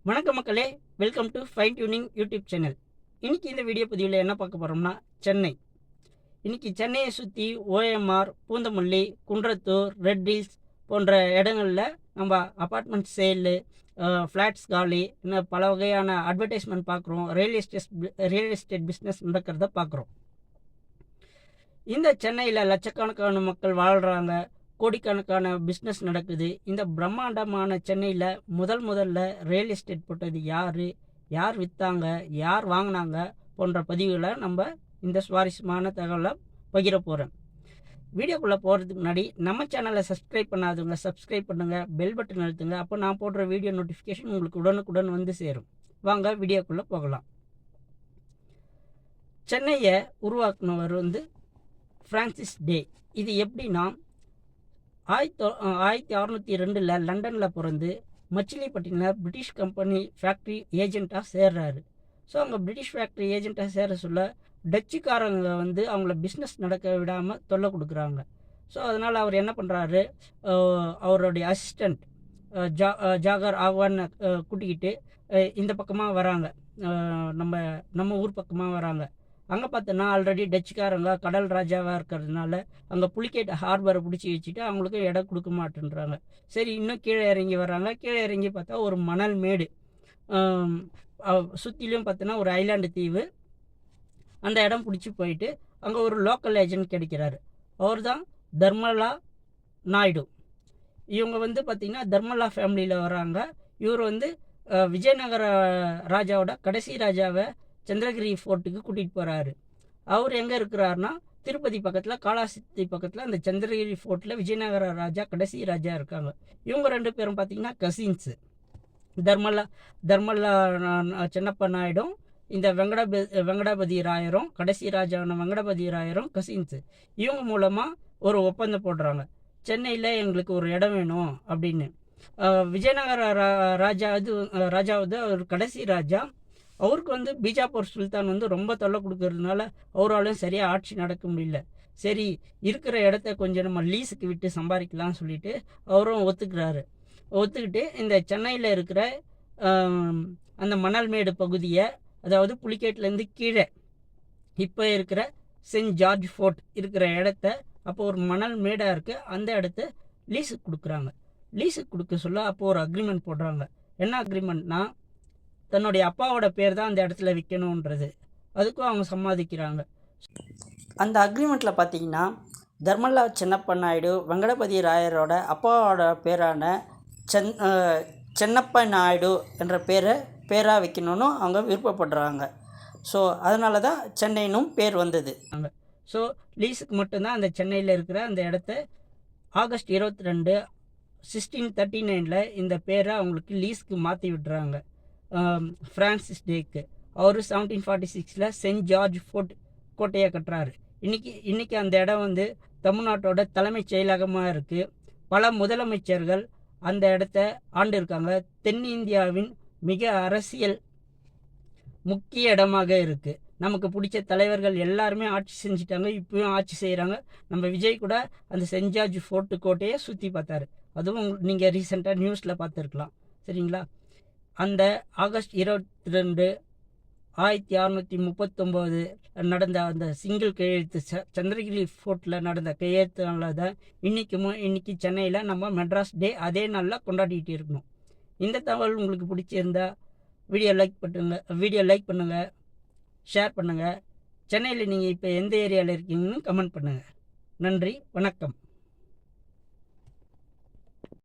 வணக்கம் மக்களே, welcome to fine tuning YouTube channel. இன்றைக்கி இந்த வீடியோ பதிவில் என்ன பார்க்க போகிறோம்னா சென்னை. இன்றைக்கி சென்னையை சுற்றி OMR, Poonamallee, Kundrathur, red hills போன்ற இடங்களில் நம்ம அப்பார்ட்மெண்ட் சேலு, ஃப்ளாட்ஸ் காலி, இன்னும் பல வகையான அட்வர்டைஸ்மெண்ட் பார்க்குறோம். ரியல் எஸ்டேட் பிஸ்னஸ் நடக்கிறத பார்க்குறோம். இந்த சென்னையில் லட்சக்கணக்கான மக்கள் வாழ்கிறாங்க, கோடிக்கணக்கான பிஸ்னஸ் நடக்குது. இந்த பிரம்மாண்டமான சென்னையில் முதல்ல ரியல் எஸ்டேட் போட்டது யார் விற்றாங்க, யார் வாங்கினாங்க போன்ற பதிவுகளை நம்ம இந்த சுவாரஸ்யமான தகவலை பகிர போகிறேன். வீடியோக்குள்ளே போகிறதுக்கு முன்னாடி நம்ம சேனலை சப்ஸ்கிரைப் பண்ணாதவங்க சப்ஸ்கிரைப் பண்ணுங்கள், பெல் பட்டன் அழுத்துங்க. அப்போ நான் போடுற வீடியோ நோட்டிஃபிகேஷன் உங்களுக்கு உடனுக்குடன் வந்து சேரும். வாங்க வீடியோக்குள்ளே போகலாம். சென்னையை உருவாக்குனவர் ஃப்ரான்சிஸ் டே. இது எப்படின்னா 1602 லண்டனில் பிறந்து மச்சிலிப்பட்டினம் பிரிட்டிஷ் கம்பெனி ஃபேக்ட்ரி ஏஜெண்ட்டாக சேர்றாரு. ஸோ அங்கே பிரிட்டிஷ் ஃபேக்ட்ரி ஏஜெண்ட்டாக சேர சொல்ல டச்சுக்காரங்க அவங்கள பிஸ்னஸ் நடக்க விடாமல் தொல்லை கொடுக்குறாங்க. ஸோ அதனால் அவர் என்ன பண்ணுறாரு, அவருடைய அசிஸ்டண்ட் ஜாகர் ஆவான்னு கூட்டிக்கிட்டு இந்த பக்கமாக வராங்க, நம்ம ஊர் பக்கமாக வராங்க. அங்கே பார்த்தோன்னா ஆல்ரெடி டச்சுக்காரங்க கடல் ராஜாவாக இருக்கிறதுனால அங்கே புலிகேட் ஹார்பரை பிடிச்சி வச்சுட்டு அவங்களுக்கும் இடம் கொடுக்க மாட்டேன்றாங்க. சரி, இன்னும் கீழே இறங்கி வர்றாங்க. கீழே இறங்கி பார்த்தா ஒரு மணல் மேடு, சுற்றிலும் பார்த்தோன்னா ஒரு ஐலாண்டு தீவு. அந்த இடம் பிடிச்சி போயிட்டு அங்கே ஒரு லோக்கல் ஏஜென்ட் கிடைக்கிறாரு. அவர் தான் தர்மலா நாயுடு. இவங்க பார்த்திங்கன்னா தர்மலா ஃபேமிலியில் வராங்க. இவர் விஜயநகர ராஜாவோட கடைசி ராஜாவை சந்திரகிரி ஃபோர்ட்டுக்கு கூட்டிகிட்டு போகிறாரு. அவர் எங்கே இருக்கிறாருன்னா திருப்பதி பக்கத்தில், காலாஸ்திரி பக்கத்தில் அந்த சந்திரகிரி ஃபோர்ட்டில் விஜயநகர ராஜா கடைசி ராஜா இருக்காங்க. இவங்க ரெண்டு பேரும் பார்த்திங்கன்னா கசின்ஸு. தர்மல்லா சின்னப்ப நாயுடும் இந்த வெங்கடாபதி ராயரும், கடைசி ராஜாவான வெங்கடாபதி ராயரும் கசின்ஸு. இவங்க மூலமாக ஒரு ஒப்பந்தம் போடுறாங்க, சென்னையில் எங்களுக்கு ஒரு இடம் வேணும் அப்படின்னு. விஜயநகர ராஜாவது அவர் கடைசி ராஜா. அவருக்கு பீஜாப்பூர் சுல்தான் ரொம்ப தொல்லை கொடுக்கறதுனால அவராலும் சரியாக ஆட்சி நடக்க முடியல. சரி, இருக்கிற இடத்த கொஞ்சம் நம்ம லீஸுக்கு விட்டு சம்பாதிக்கலாம்னு சொல்லிட்டு அவரும் ஒத்துக்கிட்டு இந்த சென்னையில் இருக்கிற அந்த மணல்மேடு பகுதியை, அதாவது புலிகேட்லேருந்து கீழே இப்போ இருக்கிற சென்ட் ஜார்ஜ் ஃபோர்ட் இருக்கிற இடத்த, அப்போ ஒரு மணல் மேடாக இருக்குது, அந்த இடத்த லீஸுக்கு கொடுக்குறாங்க. லீஸுக்கு கொடுக்க சொல்ல அப்போது ஒரு அக்ரிமெண்ட் போடுறாங்க. என்ன அக்ரிமெண்ட்னா, தன்னுடைய அப்பாவோட பேர் தான் அந்த இடத்துல விற்கணுன்றது. அதுக்கும் அவங்க சம்மதிக்கிறாங்க. அந்த அக்ரிமெண்ட்டில் பார்த்தீங்கன்னா தர்மல்லா சின்னப்ப நாயுடு வெங்கடபதி ராயரோட அப்பாவோட பேரான சென்னப்ப நாயுடு என்ற பேராக வைக்கணும்னு அவங்க விருப்பப்படுறாங்க. ஸோ அதனால தான் சென்னைனும் பேர் வந்தது. ஸோ லீஸுக்கு மட்டும்தான் அந்த சென்னையில் இருக்கிற அந்த இடத்த ஆகஸ்ட் 22, 1639 இந்த பேரை அவங்களுக்கு லீஸுக்கு மாற்றி விடுறாங்க. ஃப்ரான்சிஸ் டேக்கு அவர் 1746 சென்ட் ஜார்ஜ் ஃபோர்ட் கோட்டையை கட்டுறாரு. இன்றைக்கி அந்த இடம் தமிழ்நாட்டோட தலைமைச் செயலகமாக இருக்குது. பல முதலமைச்சர்கள் அந்த இடத்த ஆண்டு இருக்காங்க. தென்னிந்தியாவின் மிக அரசியல் முக்கிய இடமாக இருக்குது. நமக்கு பிடிச்ச தலைவர்கள் எல்லாருமே ஆட்சி செஞ்சிட்டாங்க, இப்பவும் ஆட்சி செய்கிறாங்க. நம்ம விஜய் கூட அந்த சென்ட் ஜார்ஜ் ஃபோர்ட்டு கோட்டையை சுற்றி பார்த்தாரு. அதுவும் நீங்கள் ரீசெண்டாக நியூஸில் பார்த்துருக்கலாம். சரிங்களா? அந்த ஆகஸ்ட் 22, 1639 நடந்த அந்த சிங்கிள் கையெழுத்து, சந்திரகிரி ஃபோர்ட்டில் நடந்த கையெழுத்துனால தான் இன்றைக்கி சென்னையில் நம்ம மெட்ராஸ் டே அதே நாளில் கொண்டாடிட்டு இருக்கணும். இந்த தகவல் உங்களுக்கு பிடிச்சிருந்தா வீடியோ லைக் பண்ணுங்கள், ஷேர் பண்ணுங்கள். சென்னையில் நீங்கள் இப்போ எந்த ஏரியாவில் இருக்கீங்கன்னு கமெண்ட் பண்ணுங்கள். நன்றி, வணக்கம்.